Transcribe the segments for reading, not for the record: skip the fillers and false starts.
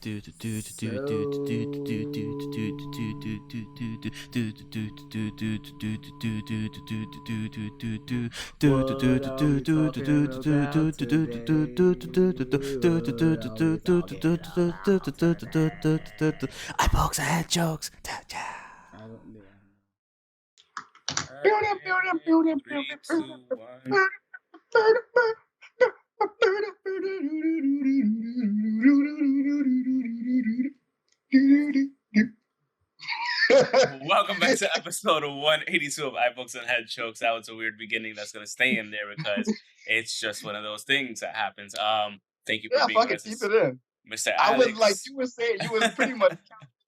Eyeballs and head jokes. Three, two, one. Welcome back to episode 182 of iBooks and Head Chokes. That was a weird beginning that's going to stay in there because it's just one of those things that happens. Thank you for being with us, keep it in. Mr. Alex. I was like, you were saying, you was pretty much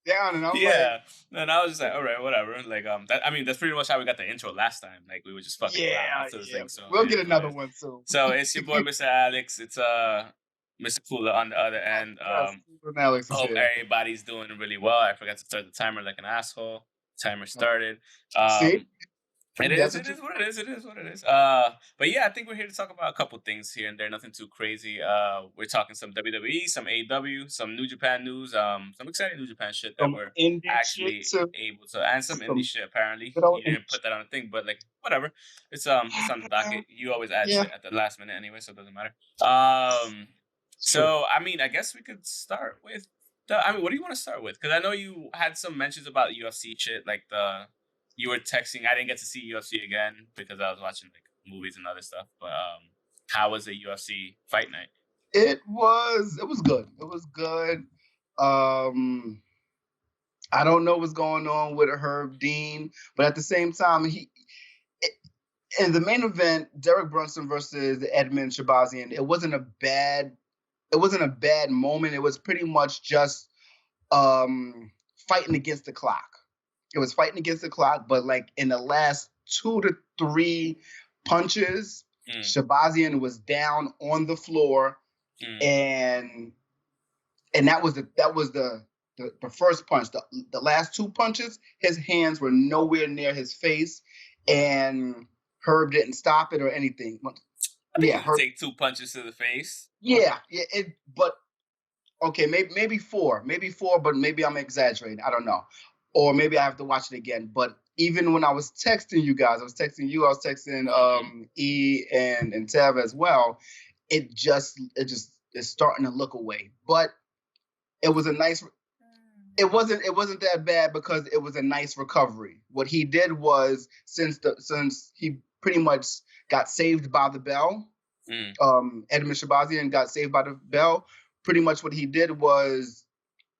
down, and I'm like, and I was just like, all right, whatever. Like, that's pretty much how we got the intro last time. Like, we were just fucking around after the thing. So we'll get another one soon. So it's your boy, Mr. Alex. It's Mr. Cooler on the other end. Alex hope everybody's doing really well. I forgot to start the timer like an asshole. Timer started. See? It is what it is. But yeah, I think we're here to talk about a couple things here and there. Nothing too crazy. We're talking some WWE, some AEW, some New Japan news, some exciting New Japan shit that we're actually able to, and some indie shit apparently. You didn't put that on a thing, but like whatever. It's on the docket. You always add shit at the last minute anyway, so it doesn't matter. So I mean, I guess we could start with what do you want to start with? Because I know you had some mentions about UFC shit, like you were texting. I didn't get to see UFC again because I was watching like movies and other stuff. But how was the UFC Fight Night? It was good. It was good. I don't know what's going on with Herb Dean, but at the same time, in the main event, Derek Brunson versus Edmund Shabazian, it wasn't a bad moment. It was pretty much just fighting against the clock. It was fighting against the clock, but like in the last 2 to 3 punches, Shabazian was down on the floor, and that was the first punch. The last 2 punches, his hands were nowhere near his face, and Herb didn't stop it or anything. Herb take 2 punches to the face. But okay, maybe 4, but maybe I'm exaggerating. I don't know. Or maybe I have to watch it again. But even when I was texting you guys, I was texting E and Tev as well. It just is starting to look away. But it was a nice. It wasn't that bad because it was a nice recovery. What he did was since he pretty much got saved by the bell, Edmund Shabazian got saved by the bell. Pretty much what he did was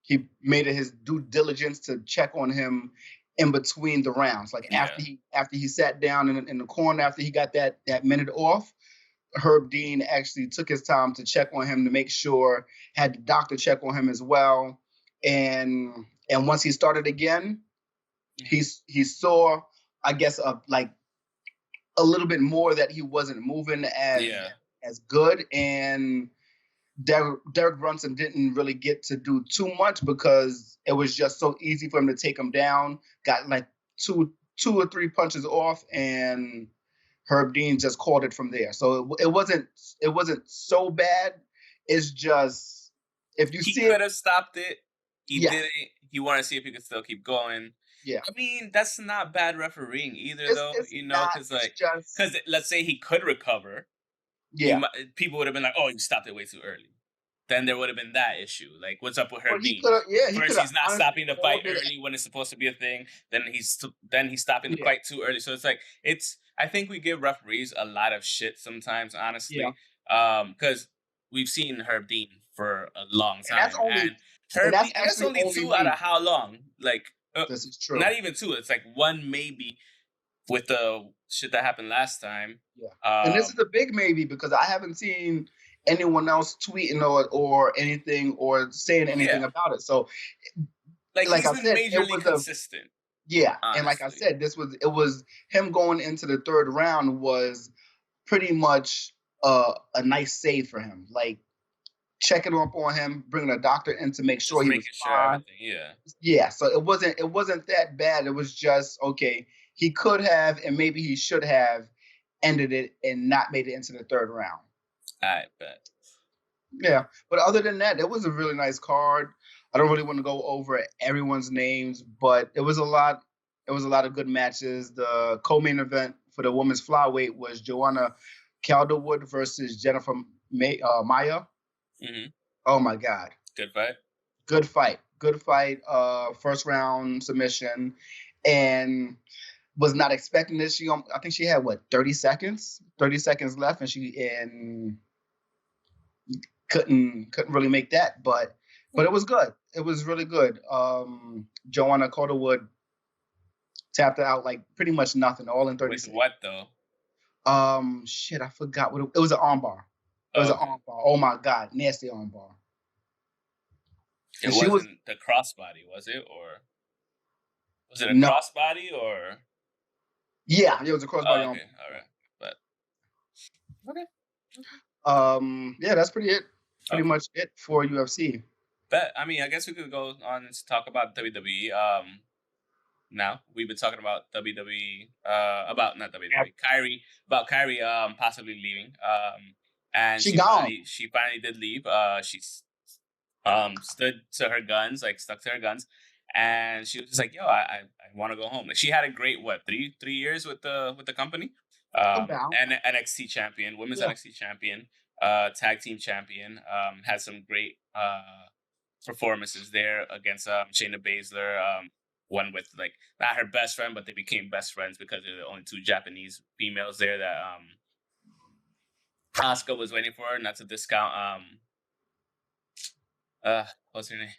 he made it his due diligence to check on him in between the rounds. Like after he sat down in the corner, after he got that minute off, Herb Dean actually took his time to check on him to make sure, had the doctor check on him as well. And once he started again, he saw, I guess, like a little bit more that he wasn't moving as good. And Derek Brunson didn't really get to do too much because it was just so easy for him to take him down. Got like two or 3 punches off, and Herb Dean just called it from there. So it wasn't so bad. It's just if you see he could have stopped it. He didn't. He wanted to see if he could still keep going. Yeah, I mean that's not bad refereeing either, though. Because let's say he could recover. Yeah, people would have been like, "Oh, you stopped it way too early." Then there would have been that issue. Like, what's up with Herb Dean? First, he's not stopping the fight early when it's supposed to be a thing. Then he's stopping the fight too early. So it's like I think we give referees a lot of shit sometimes, honestly, because we've seen Herb Dean for a long time, and that's only 2 out of how long? Like, this is true. Not even 2. It's like 1 maybe. With the shit that happened last time. Yeah. And this is a big maybe because I haven't seen anyone else tweeting or anything or saying anything about it. So like I said, majorly consistent. Honestly. And like I said, it was him going into the 3rd round was pretty much a nice save for him. Like checking up on him, bringing a doctor in to make sure he was fine. Yeah. So it wasn't that bad. It was just okay. He could have, and maybe he should have, ended it and not made it into the 3rd round. I bet. Yeah, but other than that, it was a really nice card. I don't really want to go over everyone's names, but it was a lot. It was a lot of good matches. The co-main event for the women's flyweight was Joanna Calderwood versus Jennifer Maya. Mm-hmm. Oh my God! Good fight. Good fight. Good fight. First round submission, and was not expecting this. I think she had 30 seconds left, and she couldn't really make that, but it was good. It was really good. Joanna Calderwood tapped it out like pretty much nothing, all in 30 seconds. What though? Shit, I forgot what it was. An armbar. It was an armbar. Oh my God, nasty armbar. It wasn't the crossbody, was it, or was it a crossbody, or? Yeah, it was a crossbody. Okay, all right, but okay. Yeah, that's pretty much it for UFC. But I mean, I guess we could go on and talk about WWE. Now we've been talking about WWE, about not WWE, Kairi, possibly leaving. And she finally did leave. She's stood to her guns, like stuck to her guns, and she was just like, "Yo, I want to go home." Like, she had a great 3 years with the company, and NXT champion, women's NXT champion, tag team champion. Had some great performances there against Shayna Baszler. One with like not her best friend, but they became best friends because they're the only 2 Japanese females there that Asuka was waiting for. Not to discount what's her name?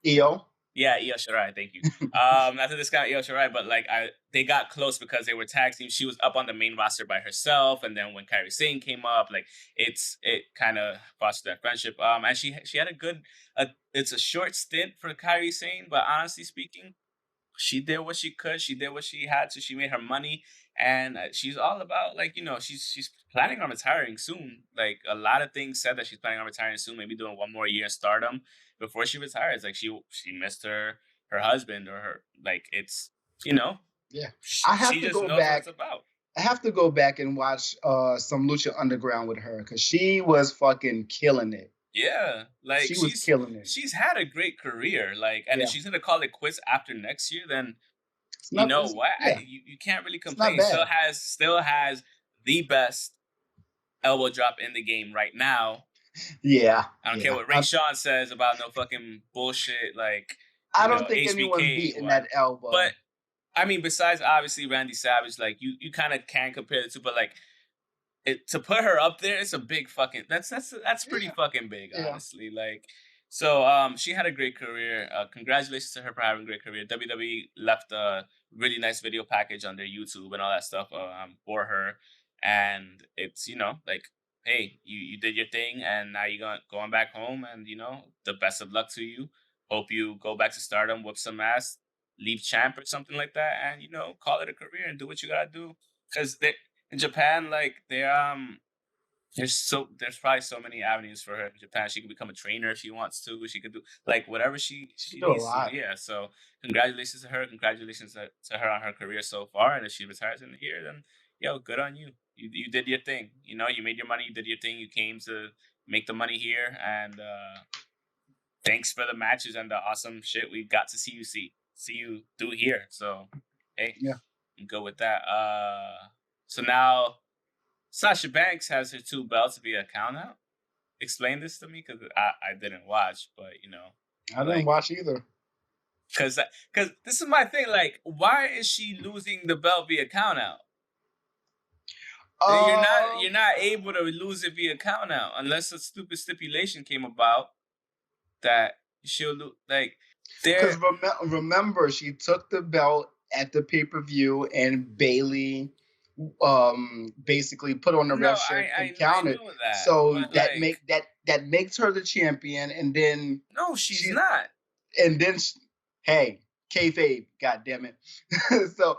Io. Yeah, Io Shirai. Thank you. Not to discount Io Shirai, but like they got close because they were tag team. She was up on the main roster by herself, and then when Kairi Sane came up, like it kind of fostered that friendship. And she had a good. It's a short stint for Kairi Sane, but honestly speaking, she did what she could. She did what she had to. She made her money, and she's all about like she's planning on retiring soon. Like a lot of things said that she's planning on retiring soon. Maybe doing 1 more year in Stardom before she retires. Like she missed her husband or her it's Yeah, I have to go back. I have to go back and watch some Lucha Underground with her because she was fucking killing it. Yeah, like she was killing it. She's had a great career, if she's gonna call it quits after next year, then you know what? Yeah. You can't really complain. Still has the best elbow drop in the game right now. Yeah, I don't care what Ray Sean says about no fucking bullshit. Like I don't think anyone's beating that elbow. But I mean, besides obviously Randy Savage, like you kind of can compare the two, but like. To put her up there, it's a big fucking that's pretty fucking big, honestly. Like, so she had a great career. Congratulations to her for having a great career. WWE left a really nice video package on their YouTube and all that stuff for her, and it's like, hey, you did your thing, and now you're going back home, and the best of luck to you. Hope you go back to Stardom, whoop some ass, leave champ or something like that, and call it a career and do what you gotta do, because in Japan, like there's probably so many avenues for her in Japan. She could become a trainer if she wants to. She could do like whatever she needs to. Yeah. So congratulations to her. Congratulations to her on her career so far. And if she retires in a year, then good on you. You did your thing. You made your money. You did your thing. You came to make the money here, and thanks for the matches and the awesome shit we got to see you do here. So hey, I'm good with that. So now, Sasha Banks has her 2 belts via countout. Explain this to me, because I didn't watch, but I didn't watch either. Because this is my thing. Like, why is she losing the belt via countout? You're not able to lose it via countout unless a stupid stipulation came about that she'll lose. Like, because remember, she took the belt at the pay-per-view, and Bayley basically put on the red shirt and counted. So that makes her the champion, and then no, she's not. And then hey, kayfabe, goddammit. so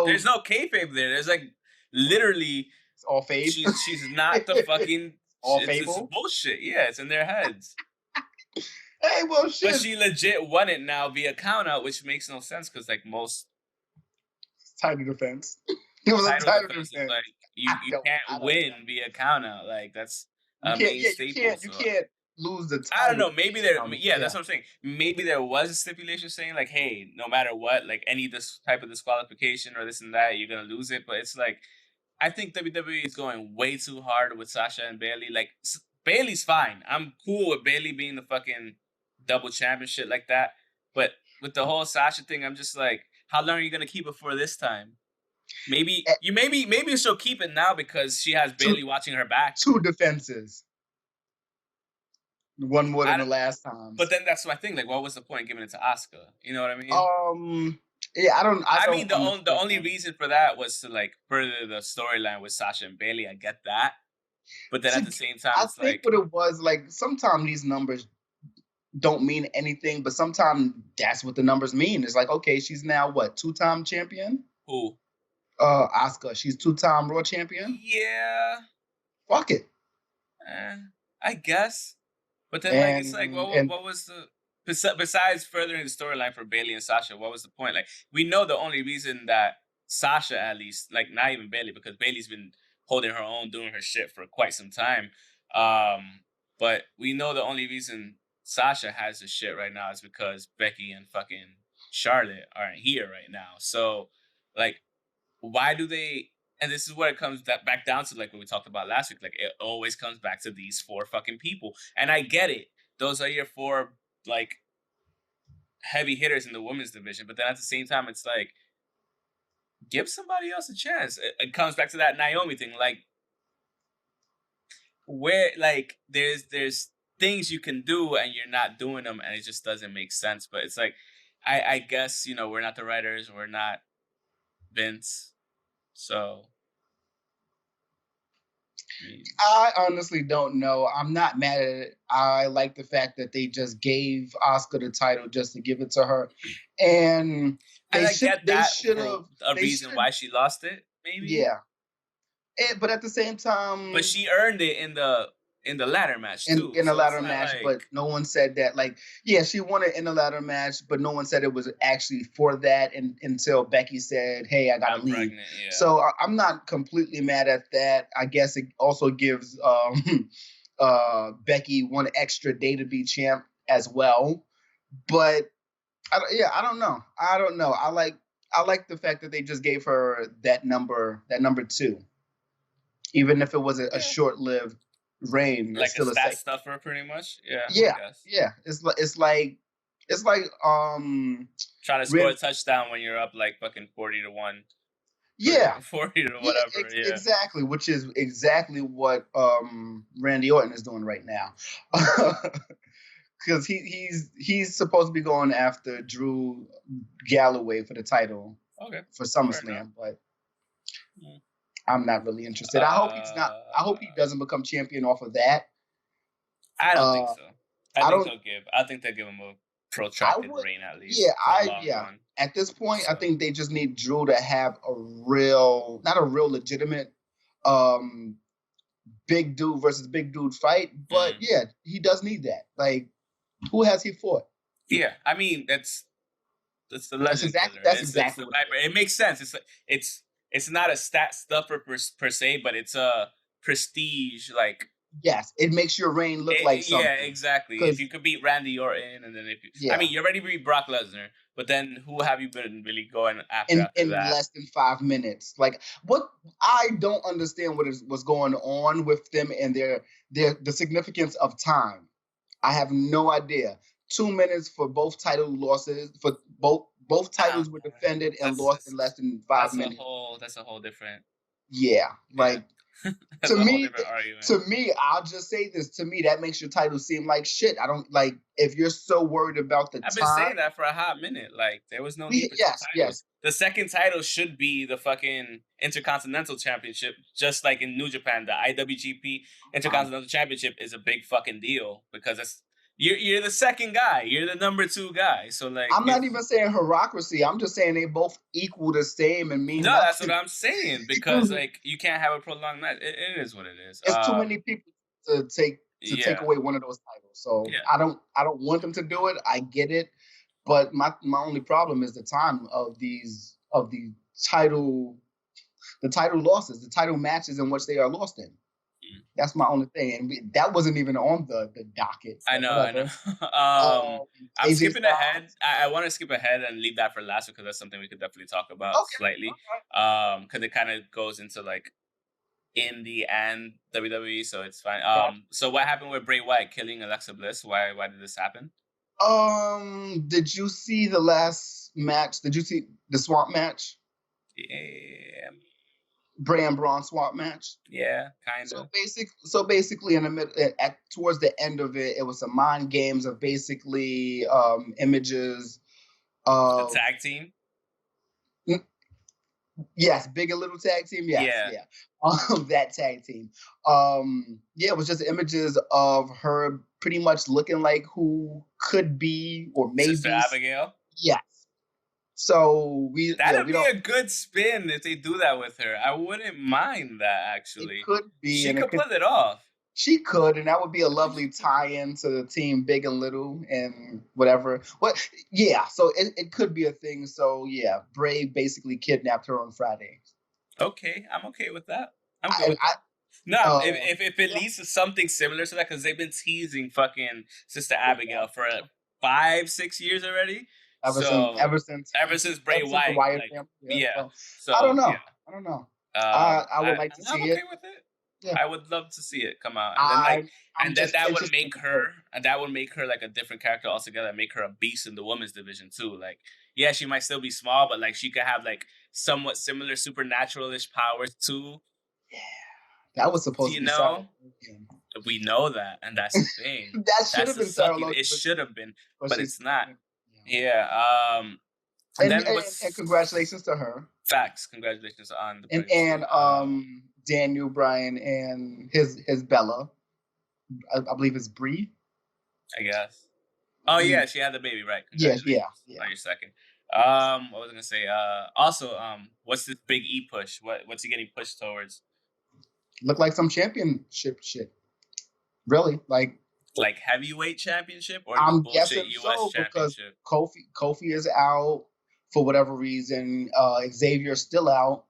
there's no kayfabe there. There's like literally it's all fabe. She's not the fucking all fable. It's bullshit. Yeah, it's in their heads. Hey, well, shit. But she legit won it now via countout, which makes no sense because like most title defense. It was a title defense. Like you can't win via countout. Like that's a main staple. lose the title. I don't know. Maybe there. Yeah, that's what I'm saying. Maybe there was a stipulation saying like, hey, no matter what, like any this type of disqualification or this and that, you're gonna lose it. But it's like, I think WWE is going way too hard with Sasha and Bayley. Like Bayley's fine. I'm cool with Bayley being the fucking double champion shit like that. But with the whole Sasha thing, I'm just like, how long are you gonna keep it for this time? Maybe she'll keep it now because she has Bayley watching her back. 2 defenses. One more than the last time. But then that's my thing. Like, what was the point giving it to Asuka? You know what I mean? Yeah, I mean, the only reason for that was to like further the storyline with Sasha and Bayley. I get that, but then at the same time, I think what it was like. Sometimes these numbers don't mean anything, but sometimes that's what the numbers mean. It's like, okay, she's now what, 2-time champion? Who? Asuka. She's 2-time Raw champion. Yeah. Fuck it. I guess. But then, like, it's like, what was the besides furthering the storyline for Bayley and Sasha? What was the point? Like, we know the only reason that Sasha, at least, like, not even Bayley, because Bayley's been holding her own, doing her shit for quite some time. But we know the only reason Sasha has this shit right now is because Becky and fucking Charlotte aren't here right now. So, like, why do they? And this is what it comes back down to, like what we talked about last week. Like, it always comes back to these 4 fucking people. And I get it. Those are your 4, like, heavy hitters in the women's division. But then at the same time, it's like, give somebody else a chance. It comes back to that Naomi thing. Like, where, like, there's things you can do and you're not doing them and it just doesn't make sense. But it's like, I guess, you know, we're not the writers. We're not Vince. So I honestly don't know. I'm not mad at it. I like the fact that they just gave Asuka the title just to give it to her, and they should have a reason why she lost it. Maybe, yeah. But at the same time, but she earned it in the ladder match too. In the ladder match, like... but no one said that. Like, yeah, she won it in the ladder match, but no one said it was actually for that. Until Becky said, "Hey, I gotta leave." Pregnant, yeah. So I'm not completely mad at that. I guess it also gives Becky one extra day to be champ as well. But I don't know. I like the fact that they just gave her that number 2, even if it was a short-lived reign, like a stat stuffer, pretty much. Yeah. It's like trying to score a touchdown when you're up like fucking 40-1. Yeah, 40 to whatever. Exactly, which is exactly what Randy Orton is doing right now, because he's supposed to be going after Drew Galloway for the title. Okay. For SummerSlam, but. I'm not really interested. I hope he's not. I hope he doesn't become champion off of that. I don't think so. I think they'll give him a protracted reign at least. Yeah, At this point, I think they just need Drew to have not a real legitimate, big dude versus big dude fight. But yeah, he does need that. Like, who has he fought? Yeah, I mean that's the legend. That's exactly. It makes sense. It's not a stat stuffer per se, but it's a prestige, like... Yes, it makes your reign look like something. Yeah, exactly. If you could beat Randy Orton, and then if you... Yeah. I mean, you already beat Brock Lesnar, but then who have you been really going after that? In less than 5 minutes. Like, what... I don't understand what's going on with them and the significance of time. I have no idea. 2 minutes for both title losses, for both titles were defended and lost in less than 5 minutes. That's a whole different. Yeah, like to me, I'll just say this. To me, that makes your title seem like shit. I don't like if you're so worried about the time. I've been saying that for a hot minute. Like there was no need for yes. The second title should be the fucking Intercontinental Championship, just like in New Japan. The IWGP Intercontinental Championship is a big fucking deal because it's. You're the second guy. You're the number 2 guy. So like, I'm not even saying hierarchy. I'm just saying they both equal the same and mean. No, that's what I'm saying because like you can't have a prolonged match. It is what it is. It's too many people to take away one of those titles. So I don't want them to do it. I get it, but my only problem is the time of the title losses, the title matches in which they are lost in. That's my only thing, and that wasn't even on the docket. So I know. I'm AJ skipping Styles. ahead. I want to skip ahead and leave that for last because that's something we could definitely talk about slightly. Because it kind of goes into like indie and WWE, so it's fine. So what happened with Bray Wyatt killing Alexa Bliss? Why did this happen? Did you see the last match? Did you see the swamp match? Yeah. Bray and Braun swap match. Yeah, kind of. So basically, in the middle, towards the end of it, it was some mind games of basically images of the tag team. Yes, big and little tag team. Yes, yeah. That tag team. It was just images of her pretty much looking like who could be or maybe Sister Abigail. Yes. So that'd be a good spin if they do that with her. I wouldn't mind that actually. It could be. She could pull it off. She could, and that would be a lovely tie-in to the team Big and Little and whatever. So it could be a thing. So yeah, Bray basically kidnapped her on Friday. Okay, I'm okay with that. I'm good with that. If it leads to something similar to that, because they've been teasing fucking Sister Abigail for 5-6 years already. Ever since Bray Wyatt. So I don't know. Yeah. I don't know. I would like to see it. I'm okay with it. Yeah. I would love to see it come out, and then that would make her like a different character altogether. Make her a beast in the women's division too. Like, yeah, she might still be small, but like she could have like somewhat similar supernatural-ish powers too. Yeah, that was supposed to be. We know that, and that's the thing. That should have been. It should have been, but it's not. Yeah. And congratulations to her. Facts. Congratulations on the and Daniel Bryan and his Bella. I believe it's Brie. I guess. Oh yeah, she had the baby, right? Yeah. On your second. What was I gonna say? Also, what's this big E push? What's he getting pushed towards? Look like some championship shit. Really, like heavyweight championship or I'm bullshit guessing US championship? Because Kofi is out for whatever reason. Xavier's still out.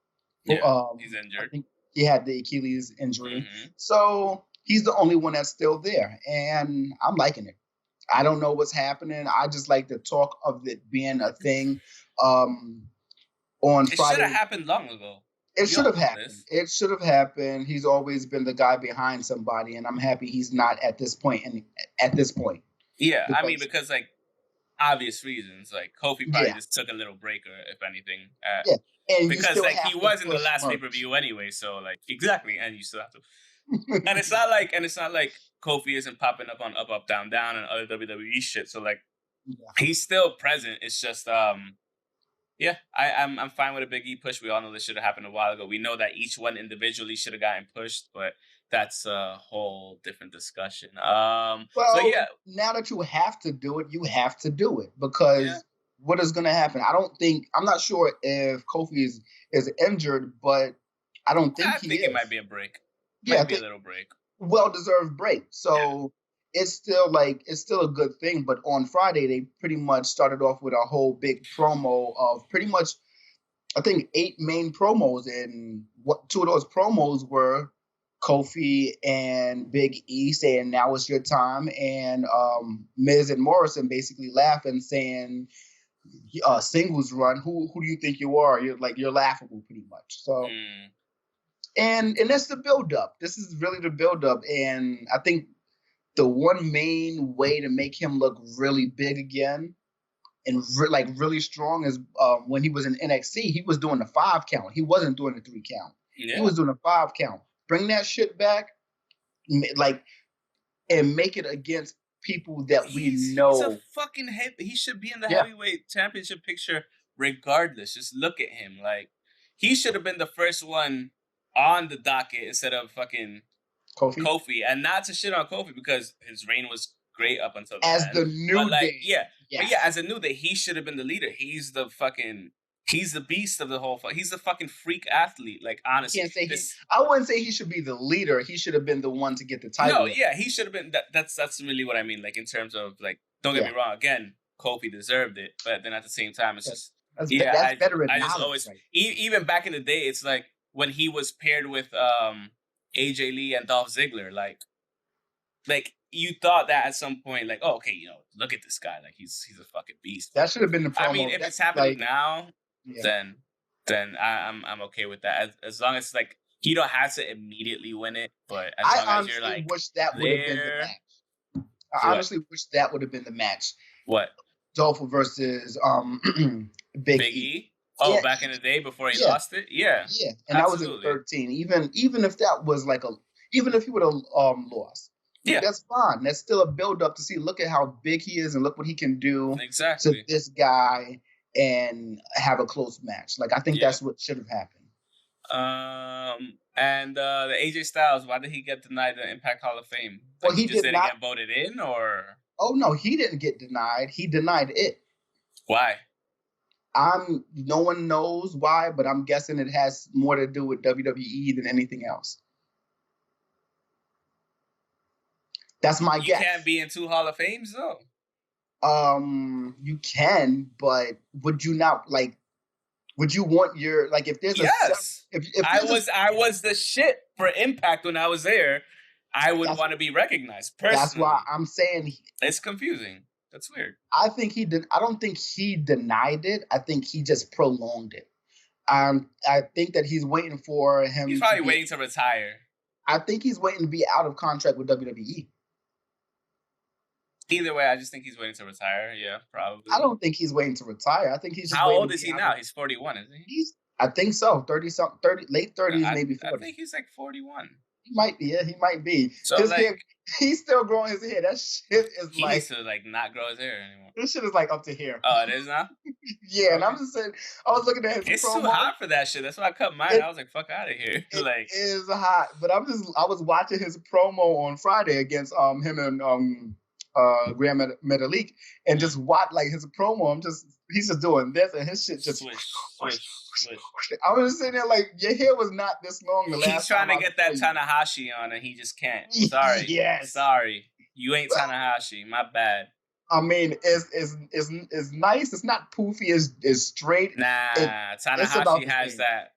Yeah, he's injured. I think he had the Achilles injury. Mm-hmm. So he's the only one that's still there. And I'm liking it. I don't know what's happening. I just like the talk of it being a thing. On Friday. It should have happened long ago. It should have happened. It should have happened. He's always been the guy behind somebody, and I'm happy he's not at this point. Yeah, because like obvious reasons, like Kofi probably just took a little break, or if anything. And because like he was in the last pay-per-view anyway, so like exactly, and you still have to. and it's not like Kofi isn't popping up on Up Down Down and other WWE shit. So like he's still present. It's just Yeah, I'm fine with a Big E push. We all know this should have happened a while ago. We know that each one individually should have gotten pushed, but that's a whole different discussion. Now that you have to do it, you have to do it because what is going to happen? I'm not sure if Kofi is injured, but I don't think I think it might be a break. Might be a little break. Well-deserved break. So it's still a good thing. But on Friday, they pretty much started off with a whole big promo of pretty much, I think, 8 main promos. And 2 of those promos were Kofi and Big E saying, now is your time. And Miz and Morrison basically laughing, saying, singles run, who do you think you are? You're laughable pretty much. So and that's the build up. This is really the build up. And I think the one main way to make him look really big again and really strong is when he was in NXT, he was doing the 5 count. He wasn't doing the 3 count. Yeah. He was doing a 5 count. Bring that shit back, and make it against people that we know. He's a fucking he should be in the heavyweight championship picture regardless. Just look at him. Like, he should have been the first one on the docket instead of fucking Kofi. And not to shit on Kofi because his reign was great up until the New Day. But as a New Day, he should have been the leader. He's the beast of the whole. He's the fucking freak athlete. Like, honestly, I wouldn't say he should be the leader. He should have been the one to get the title. No, he should have been. That's really what I mean. Like, in terms of like, don't get me wrong. Again, Kofi deserved it, but then at the same time, it's just that's better. I just always even back in the day, it's like when he was paired with AJ Lee and Dolph Ziggler. Like you thought that at some point, like, oh, okay, look at this guy, like he's a fucking beast. That should have been the promo. I mean, if it's happening now, then I'm okay with that. As long as like you don't have to immediately win it, but as long as you're like, wish that would have been the match. I honestly wish that would have been the match. What? Dolph versus Big E. Oh, back in the day before he lost it? Yeah. Yeah. And absolutely. That was in 13. Even if that was like even if he would have lost. Yeah. That's fine. That's still a build up to see, look at how big he is and look what he can do to this guy and have a close match. Like I think that's what should have happened. And the AJ Styles, why did he get denied the Impact Hall of Fame? Like, well, he just didn't get voted in, or? Oh no, he didn't get denied. He denied it. Why? No one knows why, but I'm guessing it has more to do with WWE than anything else. That's my guess. You can't be in 2 Hall of Fames though. You can, but would you not like? Would you want your like if there's if I was the shit for Impact when I was there, I would want to be recognized personally. That's why I'm saying it's confusing. That's weird. I think he did. I don't think he denied it. I think he just prolonged it. I think that he's waiting for him. He's probably waiting to retire. I think he's waiting to be out of contract with WWE. Either way, I just think he's waiting to retire. Yeah, probably. I don't think he's waiting to retire. I think he's just How old is he now? He's 41, isn't he? I think so. 30-something, late 30s, maybe 40. I think he's like 41. He might be. Yeah, he might be. So he's still growing his hair. That shit is he needs to not grow his hair anymore. This shit is like up to here. Oh, it is now? Yeah, okay. And I'm just saying, I was looking at his It's promo. Too hot for that shit. That's why I cut mine. I was like, fuck out of here. It is hot. But I was watching his promo on Friday against him and Grand Metalik, and just watch like his promo. He's just doing this, and his shit just swish. I was just sitting there like, your hair was not this long the last time. He's trying to get that Tanahashi on, and he just can't. Sorry. Yes. Sorry. You ain't Tanahashi. My bad. I mean, it's nice. It's not poofy. It's straight. Nah, Tanahashi has that.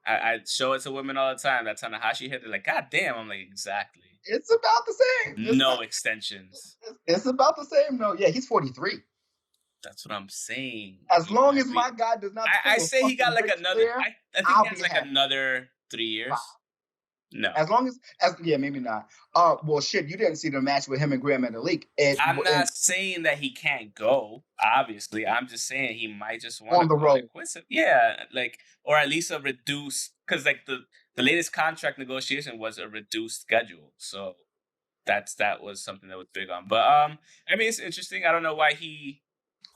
I show it to women all the time. That Tanahashi hit. They're like, God damn. I'm like, exactly. It's about the same. No extensions. It's about the same. No, yeah, he's 43. That's what I'm saying. As long as my guy does not. I say he got like another. I think he has like another 3 years. Wow. No. As long as maybe not. Well, shit, you didn't see the match with him and Grand Metalik. I'm not saying that he can't go. Obviously, I'm just saying he might just want on the road. Yeah, like or at least a reduced, because like the latest contract negotiation was a reduced schedule, so that was something that was big on. But I mean, it's interesting. I don't know why he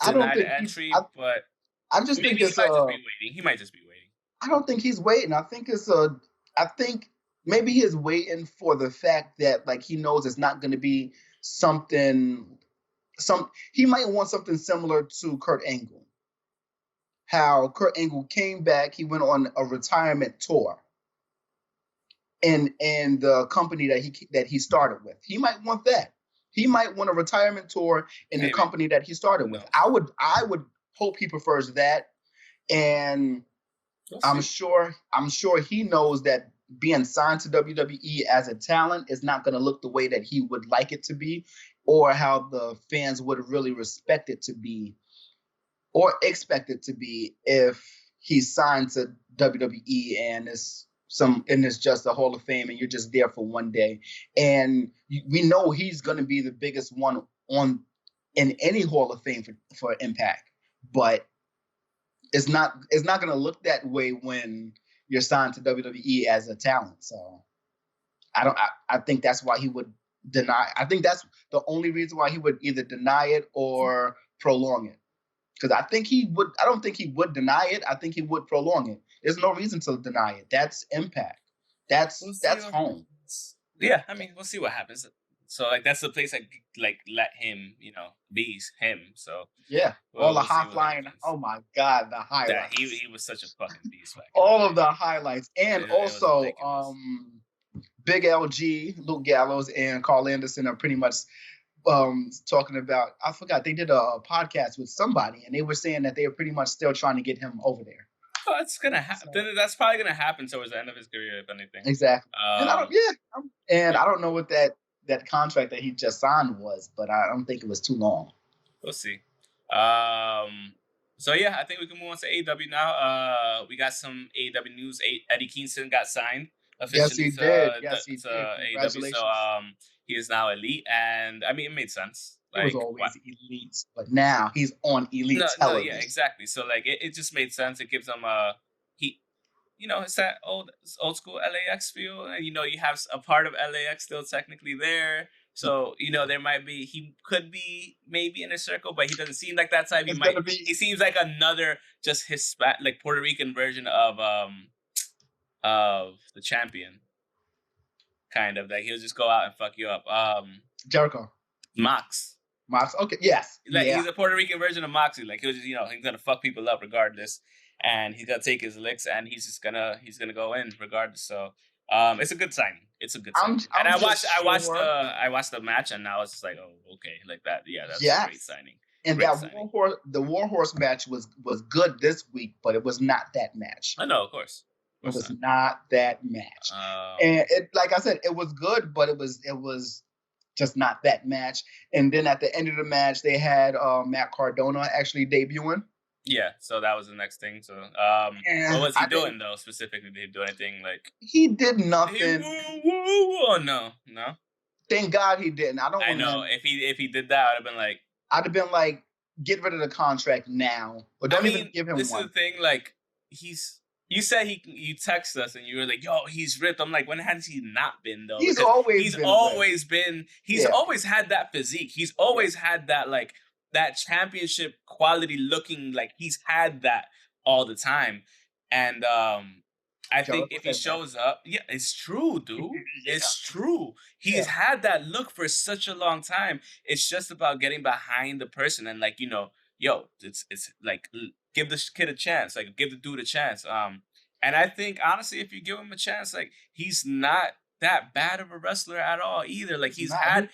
denied the entry, but I just think it's he might just be waiting. I don't think he's waiting. I think maybe he is waiting for the fact that like he knows it's not going to be he might want something similar to Kurt Angle. How Kurt Angle came back, he went on a retirement tour in the company that he started with. He might want that. He might want a retirement tour in the company that he started with. I would hope he prefers that. And I'm sure he knows that being signed to WWE as a talent is not going to look the way that he would like it to be, or how the fans would really respect it to be or expect it to be if he's signed to WWE and it's just a Hall of Fame and you're just there for one day. And we know he's going to be the biggest one in any Hall of Fame for Impact, but it's not going to look that way when you're signed to WWE as a talent. So I think that's why he would deny. I think that's the only reason why he would either deny it or prolong it. Because I don't think he would deny it. I think he would prolong it. There's no reason to deny it. That's Impact. That's home. Yeah, I mean, we'll see what happens. So like that's the place that like let him, be him. So yeah, all the high flying. Oh my God, the highlights. Yeah, he was such a fucking beast. All of the highlights, and also Big LG, Luke Gallows, and Carl Anderson are pretty much talking about. I forgot they did a podcast with somebody, and they were saying that they were pretty much still trying to get him over there. Oh, it's gonna happen. That's probably gonna happen towards the end of his career, if anything. Exactly. And I don't know what that contract that he just signed was, but I don't think it was too long. We'll see. So yeah, I think we can move on to AEW now. We got some AEW news. Eddie Kingston got signed officially to AEW. So he is now elite, and I mean it made sense. He was always elite, but now he's on elite television. Yeah, exactly. So like it just made sense. It gives him it's that old school LAX feel, and you have a part of LAX still technically there. So there might be, he could be maybe in a circle, but he doesn't seem like that type. He seems like another just Hispanic, like Puerto Rican version of the champion, kind of, like he'll just go out and fuck you up. Jericho, Mox, okay, yes, he's a Puerto Rican version of Moxley. Like he'll just he's gonna fuck people up regardless, and he's gonna take his licks, and he's gonna go in regardless. So it's a good signing. It's a good signing. And I watched the match, and now it's just like, oh, okay, like that. Yeah, that's a great signing. And the Warhorse match was good this week, but it was not that match. I know, of course. It was not that match. And it, like I said, it was good, but it was just not that match. And then at the end of the match, they had Matt Cardona actually debuting. Yeah, so that was the next thing. So, what was he doing though? Specifically, did he do anything like? He did nothing. Oh no. Thank God he didn't. I know. If he did that, I'd have been like, get rid of the contract now, or don't even give him one. This is the thing. Like you said you text us and you were like, yo, he's ripped. I'm like, when has he not been though? He's always had that physique. He's always had that that championship quality looking, like he's had that all the time. And I think if he shows up, yeah, it's true, dude. It's true. He's had that look for such a long time. It's just about getting behind the person and it's like, give this kid a chance, like give the dude a chance. And I think honestly, if you give him a chance, like he's not that bad of a wrestler at all either. Like he's had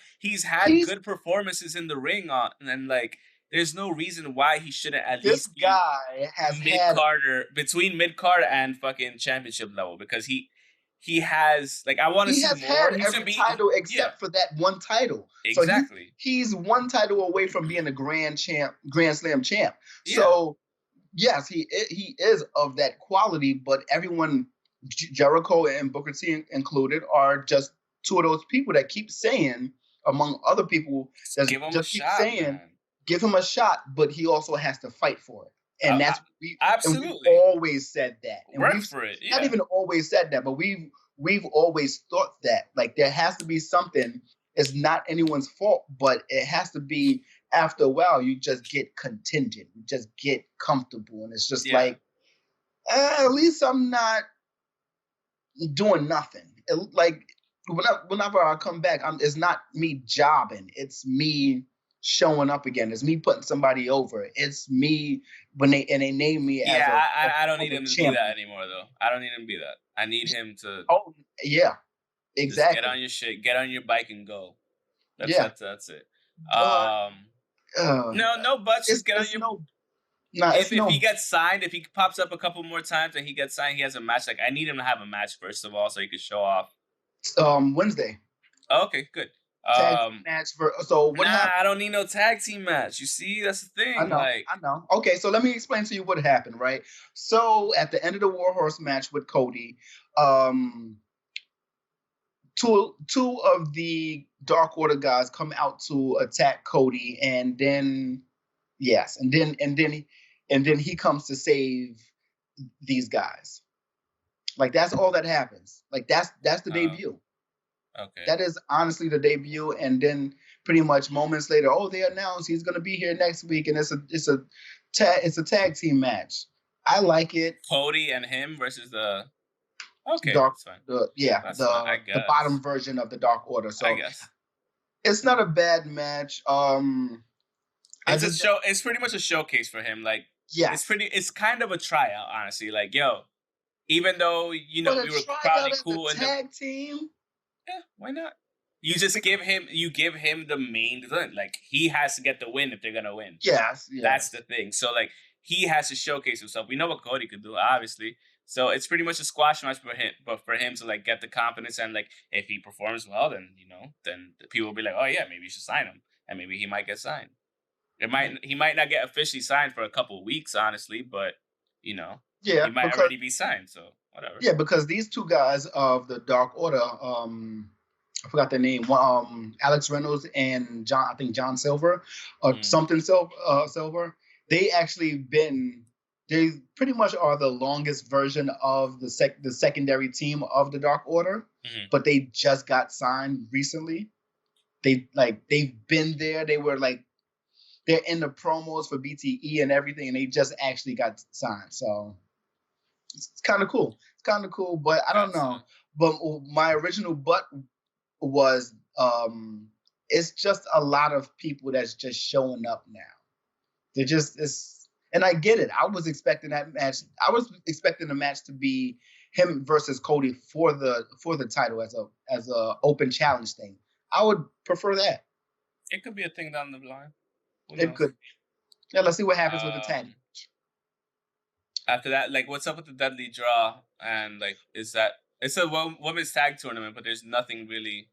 good performances in the ring and like there's no reason why he shouldn't at least be between mid-card and fucking championship level, because he has, like, I want to see more. He has had every title except for that one title. Exactly. So he's one title away from being a Grand Slam champ. Yeah. So yes, he is of that quality, but everyone, Jericho and Booker T included, are just two of those people that keep saying, among other people, that just keep saying, give him a shot, but he also has to fight for it. And that's absolutely. And we've always said that. And work for it. Yeah. Not even always said that, but we've always thought that. Like there has to be something. It's not anyone's fault, but it has to be. After a while, you just get contingent. You just get comfortable, and it's just like, at least I'm not doing nothing. Like whenever I come back, it's not me jobbing. It's me showing up again. It's me putting somebody over. It's me when they name me as I don't need him to be that anymore though. I don't need him to be that. I need him to exactly. Get on your shit, get on your bike and go. That's it. No buts, just get on your if he gets signed, if he pops up a couple more times and he gets signed, he has a match. Like I need him to have a match first of all so he could show off. Wednesday. Okay, good. Tag team match happened? I don't need no tag team match. You see, that's the thing. I know. Okay, so let me explain to you what happened, right? So at the end of the Warhorse match with Cody, two of the Dark Order guys come out to attack Cody, and then he comes to save these guys. Like that's all that happens. Like that's the debut. Okay. That is honestly the debut, and then pretty much moments later, they announced he's going to be here next week, and it's a tag team match. I like it. Cody and him versus the that's fine. That's fine, the bottom version of the Dark Order. So I guess it's not a bad match. It's pretty much a showcase for him. Like it's kind of a tryout, honestly. Like even though we were probably cool in the tag team. Yeah, why not? You just give him the main, like he has to get the win if they're gonna win. Yes. That's the thing. So like he has to showcase himself. We know what Cody could do, obviously. So it's pretty much a squash match for him, but for him to like get the confidence and like if he performs well, then then the people will be like, oh yeah, maybe you should sign him, and maybe he might get signed. He might not get officially signed for a couple of weeks, honestly, but he might already be signed. So whatever. Yeah, because these two guys of the Dark Order, I forgot their name. Alex Reynolds and John Silver, or something Silver. They actually they pretty much are the longest version of the secondary team of the Dark Order, but they just got signed recently. They've been there. They were like, they're in the promos for BTE and everything, and they just actually got signed. So it's kind of cool. It's kind of cool, but I don't know. But my original butt was, it's just a lot of people that's just showing up now. They're just, and I get it. I was expecting that match. I was expecting the match to be him versus Cody for the title as a open challenge thing. I would prefer that. It could be a thing down the line. It could. Yeah, let's see what happens with the tag. After that, like, what's up with the Deadly Draw? And like, it's a women's tag tournament, but there's nothing really.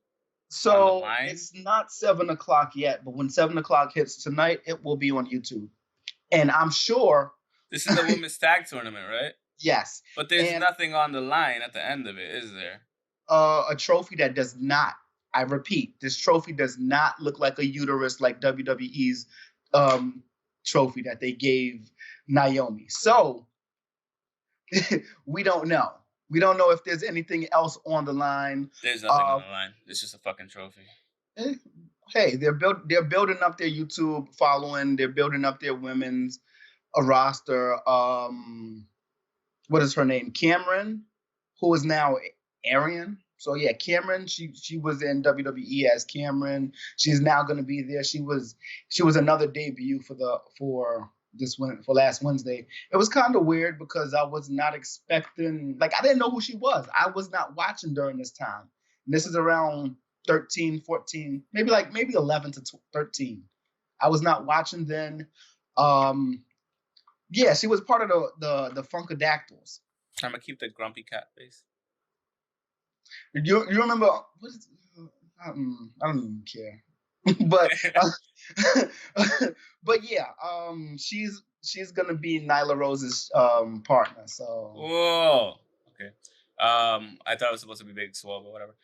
So on the line. It's not 7:00 yet, but when 7:00 hits tonight, it will be on YouTube. And I'm sure this is a women's tag tournament, right? Yes. But there's nothing on the line at the end of it, is there? A trophy that does not. I repeat, this trophy does not look like a uterus like WWE's trophy that they gave Naomi. So we don't know. We don't know if there's anything else on the line. There's nothing on the line. It's just a fucking trophy. Hey, they're building up their YouTube following. They're building up their women's roster. What is her name? Cameron, who is now Arian. So yeah, Cameron. She was in WWE as Cameron. She's now going to be there. She was another debut for last Wednesday. It was kind of weird because I was not expecting. Like, I didn't know who she was. I was not watching during this time. And this is around 13, 14, maybe 11 to 13. I was not watching then. Yeah, she was part of the Funkadactyls. I'm gonna keep the grumpy cat face. You remember what is? I don't even care. but yeah, she's gonna be Nyla Rose's partner. So. Whoa. Okay. I thought it was supposed to be Big Swole, but whatever.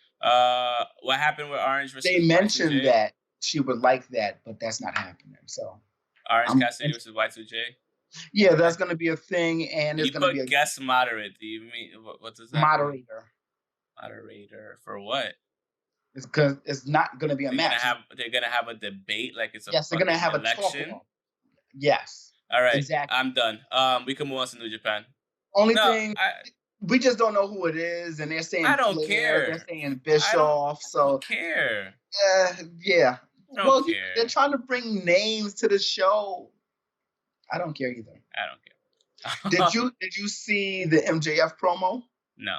What happened with Orange versus? They mentioned that she would like that, but that's not happening. So. Orange Cassidy versus Y2J. Yeah, that's gonna be a thing, and it's gonna be a guest moderator. Do you mean what does that moderator? Mean? Moderator for what? It's because it's not going to be a match. They're going to have a debate like it's a yes. They're going to have election. A talk. Yes. All right. Exactly. I'm done. We can move on to New Japan. Only thing we just don't know who it is, and they're saying I don't care. They're saying Bischoff. So I don't care. Yeah. Don't care. They're trying to bring names to the show. I don't care either. I don't care. Did you see the MJF promo? No.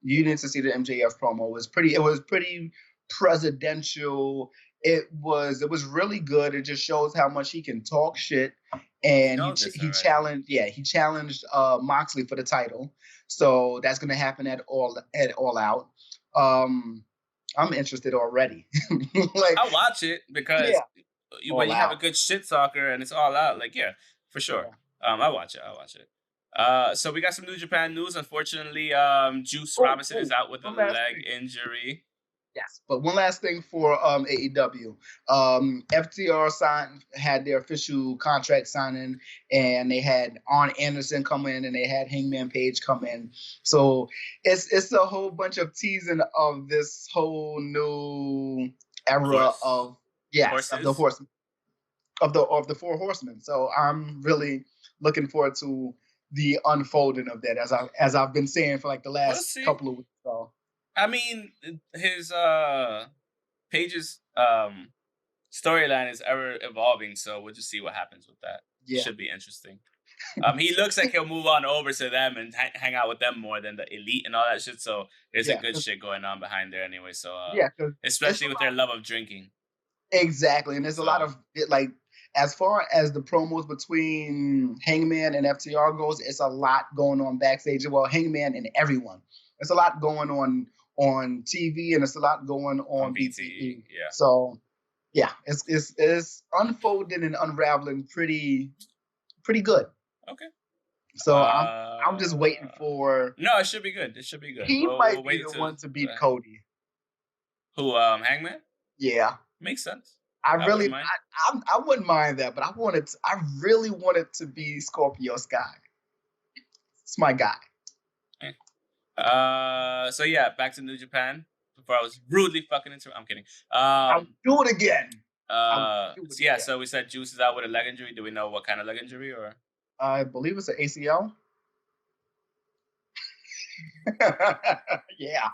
You need to see the MJF promo. It was pretty presidential. It was really good. It just shows how much he can talk shit. And he challenged Moxley for the title. So that's gonna happen at All Out. I'm interested already. I'll watch it because when you have a good shit talker and it's All Out, like for sure. Yeah. I'll watch it. So we got some New Japan news. Unfortunately, Juice Robinson is out with a leg injury. Yes, but one last thing for AEW. FTR had their official contract signing, and they had Arn Anderson come in, and they had Hangman Page come in. So it's a whole bunch of teasing of this whole new era of the horsemen, of the Four Horsemen. So I'm really looking forward to the unfolding of that, as I've been saying for like the last couple of weeks. So. I mean, his Page's storyline is ever evolving, so we'll just see what happens with that. Yeah. It should be interesting. He looks like he'll move on over to them and hang out with them more than the Elite and all that shit. So there's a good shit going on behind there anyway. So especially with their love of drinking. Exactly, and there's a lot of like as far as the promos between Hangman and FTR goes, it's a lot going on backstage. Well, Hangman and everyone. It's a lot going on TV, and it's a lot going on BTE. Yeah. So, yeah, it's unfolding and unraveling pretty good. Okay. So I'm just waiting for. No, it should be good. It should be good. He might be the one to beat Cody. Who? Hangman? Yeah. Makes sense. I wouldn't mind that, but I really wanted to be Scorpio Sky. It's my guy. So yeah, back to New Japan. Before I was rudely fucking into. I'm kidding. I'll do it again. So we said Juice is out with a leg injury. Do we know what kind of leg injury or? I believe it's an ACL. Yeah.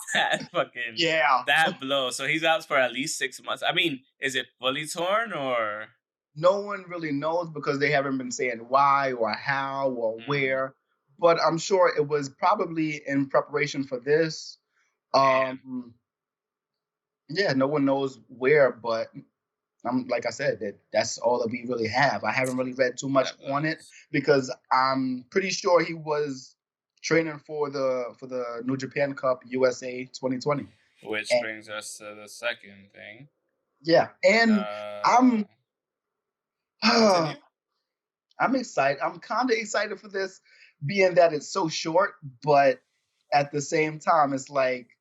That blow. So he's out for at least 6 months. I mean, is it fully torn or? No one really knows because they haven't been saying why or how or where. But I'm sure it was probably in preparation for this. Yeah, no one knows where, but like I said, that's all that we really have. I haven't really read too much on it because I'm pretty sure he was training for the New Japan Cup USA 2020. Which brings us to the second thing. Yeah, and I'm excited. I'm kind of excited for this, being that it's so short, but at the same time, it's like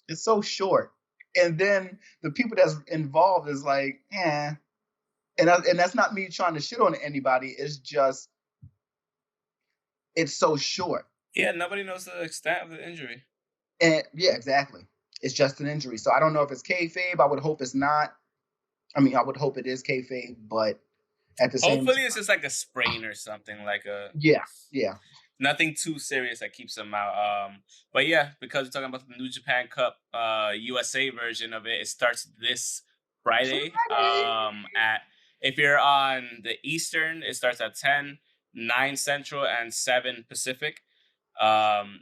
it's so short. And then the people that's involved is like, and that's not me trying to shit on anybody. It's just, it's so short. Yeah, nobody knows the extent of the injury. And yeah, exactly. It's just an injury. So I don't know if it's kayfabe. I would hope it's not. I mean, I would hope it is kayfabe, but at the same time. Hopefully it's just like a sprain or something, like a... Yeah. Nothing too serious that keeps him out. But yeah, because we're talking about the New Japan Cup USA version of it, it starts this Friday. If you're on the Eastern, it starts at 10, 9 Central, and 7 Pacific.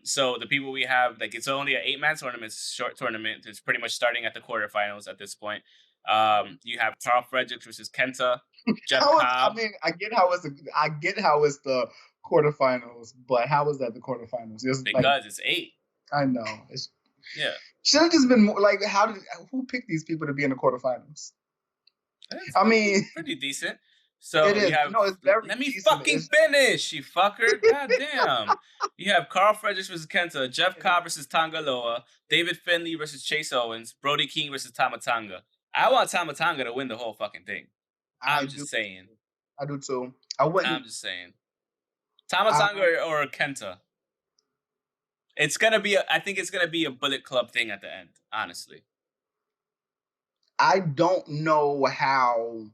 So the people we have, like, it's only an 8-man tournament, it's a short tournament. It's pretty much starting at the quarterfinals at this point. You have Carl Fredericks versus Kenta. Jeff Cobb. I get how it's the quarterfinals, but how is that the quarterfinals? Because it's 8. I know. Should have just been more like, who picked these people to be in the quarterfinals? I mean, pretty decent. So it is. It's very let me decent. fucking finish, you fucker. God damn. You have Carl Fredericks versus Kenta, Jeff Cobb versus Tonga Loa, David Finlay versus Chase Owens, Brody King versus Tama Tonga. I want Tama Tonga to win the whole fucking thing. I'm just saying. I do too. I'm just saying. Tama Tonga or Kenta. It's gonna be. I think it's gonna be a Bullet Club thing at the end. Honestly, I don't know how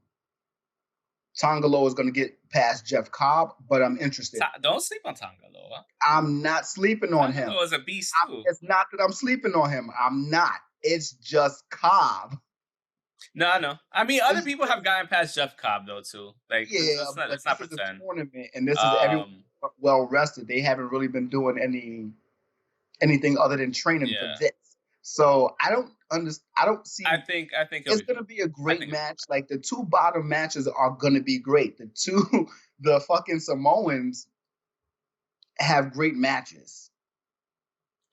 Tonga Loa is gonna get past Jeff Cobb, but I'm interested. Don't sleep on Tonga Loa. I'm not sleeping on him. Tonga Loa's a beast too. It's not that I'm sleeping on him. I'm not. It's just Cobb. No. I mean, other people have gotten past Jeff Cobb though too. Like, let's not pretend. This is a tournament, and this is everyone well rested. They haven't really been doing anything other than training for this. So I don't see. I think it's going to be a great match. Like, the 2 bottom matches are going to be great. The fucking Samoans have great matches.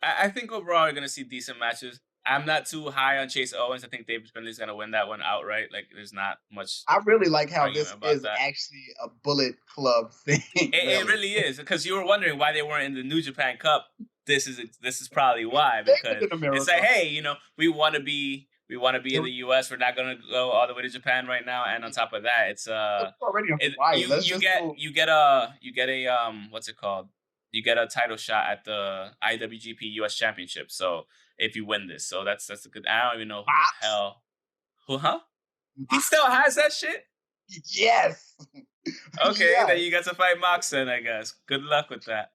I think overall we're going to see decent matches. I'm not too high on Chase Owens. I think David Finlay's going to win that one outright. Like, there's not much. I really like how this is actually a Bullet Club thing. It really is, because you were wondering why they weren't in the New Japan Cup. This is probably why, because it's like, hey, we want to be in the US. We're not going to go all the way to Japan right now. And on top of that, it's already on Hawaii. You get a what's it called? You get a title shot at the IWGP US Championship. So if you win this, so that's a good. I don't even know who the hell. Who? Huh? He still has that shit. Yes. Okay, then you got to fight Moxon, I guess. Good luck with that.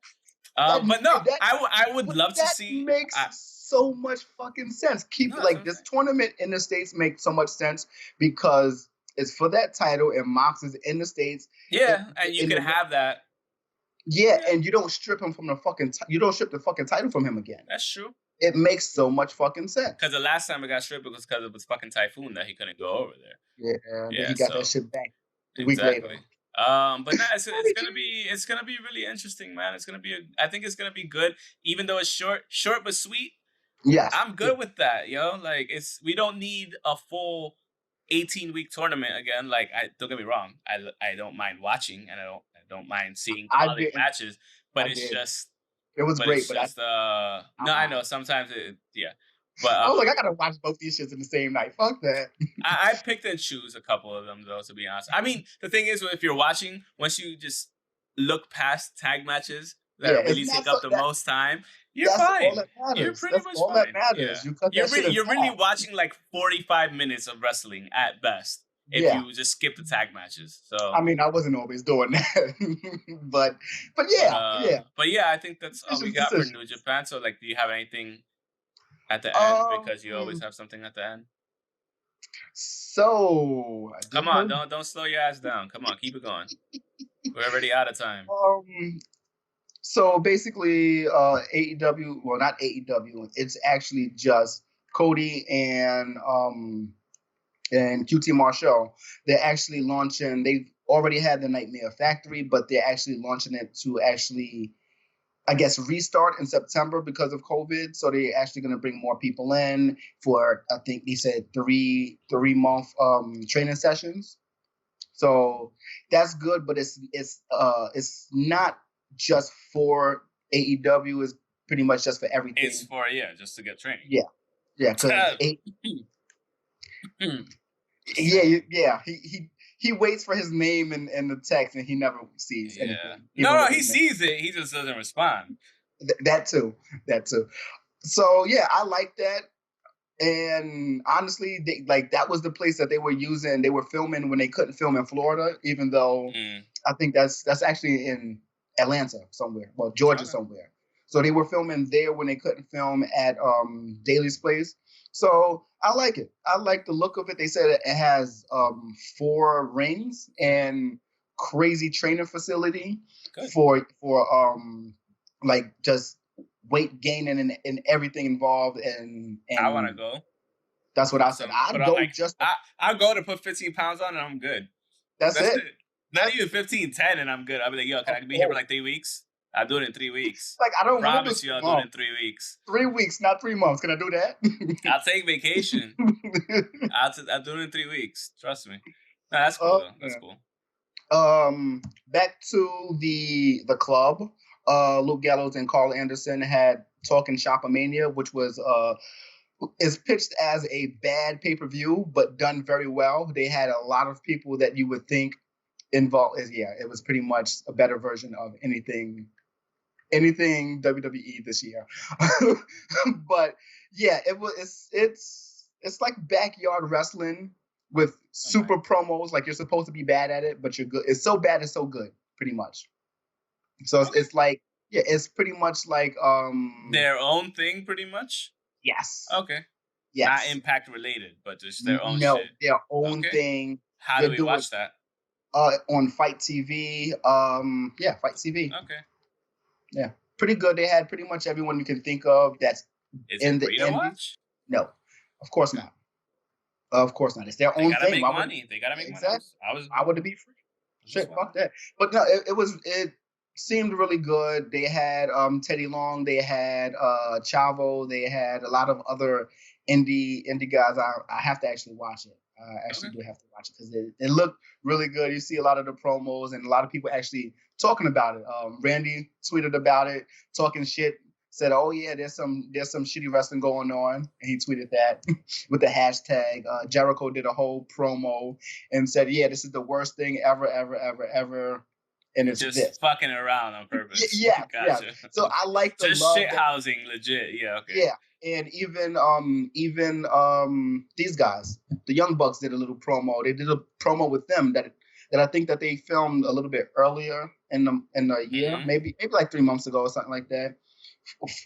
But no, I would love to see. That makes so much fucking sense. This tournament in the States makes so much sense because it's for that title, and Mox is in the States. Yeah, and you can have that. Yeah, and you don't strip him from the fucking. You don't strip the fucking title from him again. That's true. It makes so much fucking sense. Because the last time it got stripped, it was because of his fucking typhoon that he couldn't go over there. Yeah, he got that shit back. a week later. But no, it's gonna be really interesting, man. I think it's gonna be good, even though it's short but sweet. Yes, I'm good with that, yo. Like we don't need a full 18-week tournament again. Like don't get me wrong, I don't mind watching, and I don't mind seeing quality matches, but it's just it was great, but no, I know sometimes but I was like, I gotta watch both these shits in the same night. Fuck that. I picked and choose a couple of them though, to be honest. I mean, the thing is, if you're watching, once you just look past tag matches that really take up the most time, you're fine. All that matters. You're pretty much all fine. That matters. Yeah. You're really watching like 45 minutes of wrestling at best if you just skip the tag matches. So I mean, I wasn't always doing that, but yeah. But yeah, I think that's all we got for New Japan. So like, do you have anything at the end, because you always have something at the end? So come on, don't slow your ass down. Come on, keep it going. We're already out of time. So basically, AEW, well, not AEW. It's actually just Cody and QT Marshall. They're actually launching. They've already had the Nightmare Factory, but they're actually launching it to actually, I guess, restart in September because of COVID. So they're actually going to bring more people in for, I think they said 3-month training sessions. So that's good, but it's not just for AEW. It's pretty much just for everything. It's for just to get training. Yeah. He waits for his name in the text and he never sees anything. No, he sees it. He just doesn't respond. That too. So yeah, I like that. And honestly, that was the place that they were using. They were filming when they couldn't film in Florida, even though I think that's actually in Atlanta somewhere, well, Georgia somewhere. So they were filming there when they couldn't film at Daly's place. So I like it. I like the look of it. They said it has 4 rings and crazy training facility for like just weight gaining and everything involved. And I want to go. That's what I said. I'll go to put 15 pounds on and I'm good. That's it. Not even 15, 10 and I'm good. I'll be like, yo, can I be here for like 3 weeks? I'll do it in 3 weeks. Like, I don't promise you I'll do it in 3 weeks. 3 weeks, not 3 months. Can I do that? I'll take vacation. I'll do it in 3 weeks. Trust me. No, that's cool though. That's cool. Back to the club. Luke Gallows and Carl Anderson had Talking Shopomania, which was is pitched as a bad pay-per-view, but done very well. They had a lot of people that you would think involved. It was pretty much a better version of anything WWE this year. But yeah, it's like backyard wrestling with super promos. Like, you're supposed to be bad at it, but you're good. It's so bad it's so good, pretty much. So it's like, it's pretty much like their own thing, pretty much. Yes. Okay. Yes. Not Impact related, but just their own shit. No, their own thing. How do we watch that? On Fight TV. Fight TV. Okay. Yeah, pretty good. They had pretty much everyone you can think of that's in the indie. Watch? No, of course not. Of course not. It's their own thing. Make money. They gotta make money. I would be free. Shit, fuck that. But no, it seemed really good. They had Teddy Long. They had Chavo. They had a lot of other indie guys. I have to actually watch it. I actually do have to watch it because it looked really good. You see a lot of the promos and a lot of people actually talking about it. Randy tweeted about it, talking shit. Said, "Oh yeah, there's some shitty wrestling going on," and he tweeted that with the hashtag. Jericho did a whole promo and said, "Yeah, this is the worst thing ever, and it's just this. Fucking around on purpose." Yeah, gotcha. Yeah. So I like the just shit housing, legit. Yeah, okay. Yeah. And even these guys, the Young Bucks, did a little promo. They did a promo with them that I think that they filmed a little bit earlier in the year, maybe like 3 months ago or something like that,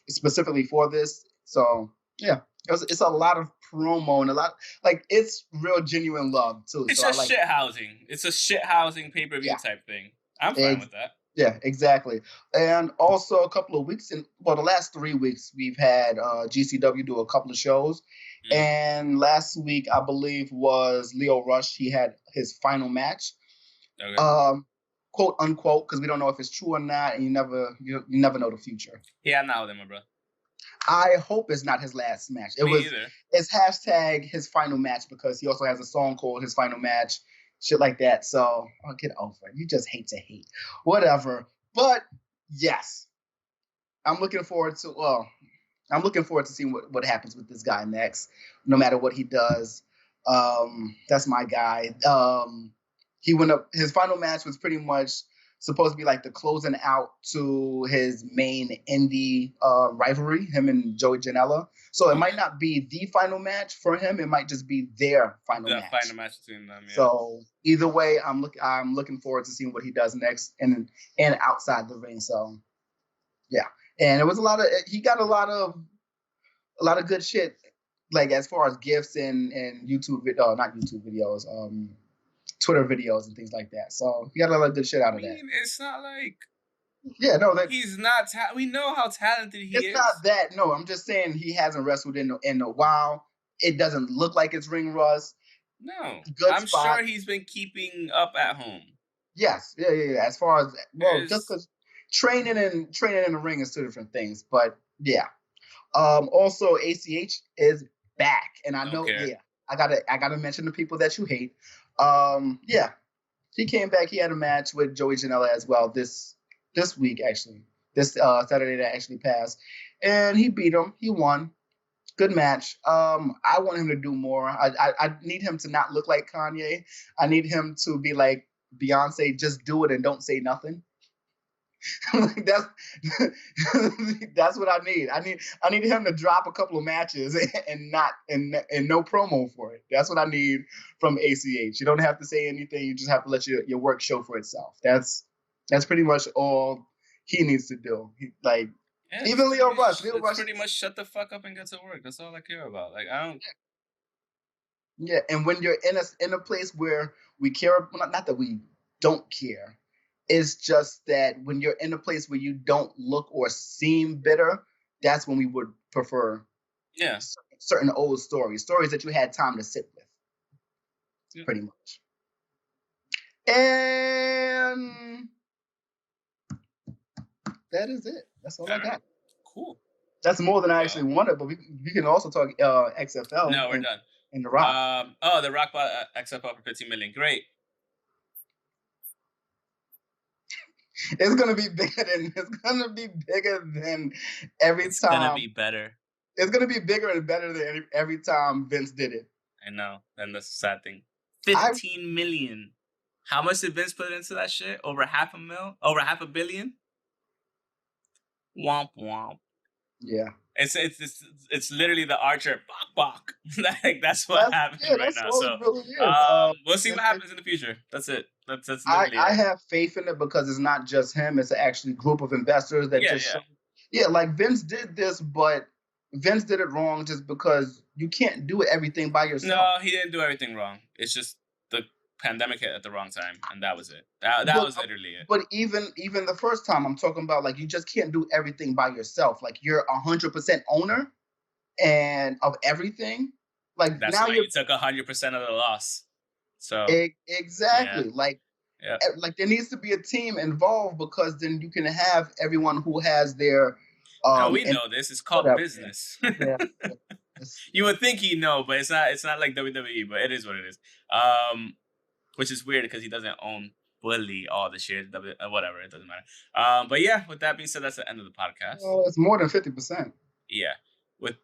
specifically for this. So yeah, it's a lot of promo and a lot, like, it's real genuine love too. It's just shit housing. It's a shit housing pay-per-view type thing. I'm fine with that. Yeah, exactly. And also a couple of weeks, the last 3 weeks, we've had GCW do a couple of shows. And last week, I believe, was Leo Rush. He had his final match. Okay. Quote unquote, because we don't know if it's true or not, and you never know the future. Yeah, I'm not with him, my bro. I hope it's not his last match. It's hashtag his final match because he also has a song called His Final Match, shit like that. So I'll get over it. You just hate to hate. Whatever. But yes, I'm looking forward to seeing what happens with this guy next, no matter what he does. That's my guy. He went up. His final match was pretty much supposed to be like the closing out to his main indie rivalry, him and Joey Janela. So it might not be the final match for him. It might just be their final match. The final match between them. Yeah. So either way, I'm looking forward to seeing what he does next and outside the ring. So yeah, and it was he got a lot of good shit, like as far as gifts and YouTube not YouTube videos, Twitter videos and things like that. So he got a lot of good shit out of that. It's not like he's not. We know how talented he is. It's not that. No, I'm just saying he hasn't wrestled in a while. It doesn't look like it's ring rust. No, I'm sure he's been keeping up at home. Yes, yeah. As far as just because training in the ring is two different things, but yeah. Also, ACH is back, and I know. Yeah, I gotta mention the people that you hate. Yeah, he came back. He had a match with Joey Janela as well this week, actually. This Saturday that actually passed, and he beat him. He won. Good match. I want him to do more. I need him to not look like Kanye. I need him to be like Beyonce. Just do it and don't say nothing. That's what I need. I need him to drop a couple of matches and no promo for it. That's what I need from ACH. You don't have to say anything. You just have to let your work show for itself. That's pretty much all he needs to do. Even Leo Rush. Pretty much shut the fuck up and get to work. That's all I care about. Like I don't. Yeah, and when you're in a place where we care, not that we don't care. It's just that when you're in a place where you don't look or seem bitter, that's when we would prefer certain old stories that you had time to sit with, pretty much. And that is it. That's all I got. Cool. That's more than I actually wanted, but we can also talk XFL. No, we're done. And The Rock. The Rock bought XFL for $15 million. Great. It's gonna be bigger than every time. It's gonna be better. It's gonna be bigger and better than every time Vince did it. I know, and that's the sad thing. $15 million. How much did Vince put into that shit? Over $500,000? Over $500 million? Womp womp. Yeah. It's literally the Archer bok. Like that's what happens right now. So really we'll see what happens in the future. That's it. That's literally I have faith in it because it's not just him. It's actually a group of investors that like Vince did this, but Vince did it wrong just because you can't do everything by yourself. No, he didn't do everything wrong. It's just the pandemic hit at the wrong time, and that was it. That was literally it. But even the first time, I'm talking about like you just can't do everything by yourself. Like you're 100% owner and of everything. Like that's now why you took 100% of the loss. So exactly, like there needs to be a team involved because then you can have everyone who has their. No, we know this. It's called business. Yeah. You would think you know, but it's not. It's not like WWE, but it is what it is. Which is weird because he doesn't own fully all the shares. Whatever, it doesn't matter. But yeah, with that being said, that's the end of the podcast. Oh, it's more than 50%. Yeah. With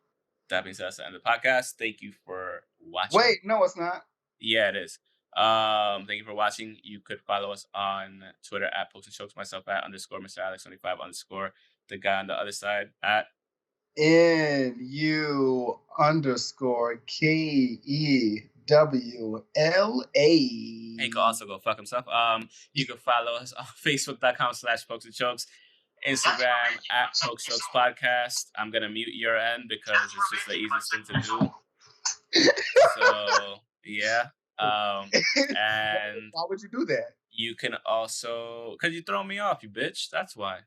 that being said, that's the end of the podcast. Thank you for watching. Wait, no, it's not. Yeah, it is. Thank you for watching. You could follow us on Twitter at Pokes and Chokes, myself at _Mr. Alex 25 _ the guy on the other side at NU _ KEWLA. He can also go fuck himself. You can follow us on Facebook.com/Pokes and Chokes, Instagram at Pokes Chokes Podcast. I'm gonna mute your end because it's just the easiest thing to do. So yeah. And why would you do that? You can also because you throw me off, you bitch. That's why.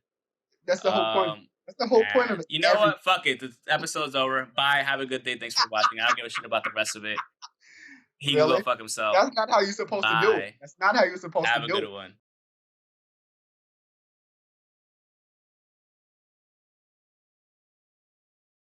That's the whole point. That's the whole point of it. You know what? Fuck it. The episode's over. Bye. Have a good day. Thanks for watching. I don't give a shit about the rest of it. He can go fuck himself. That's not how you're supposed to do it. That's not how you're supposed to do it. Have a good one.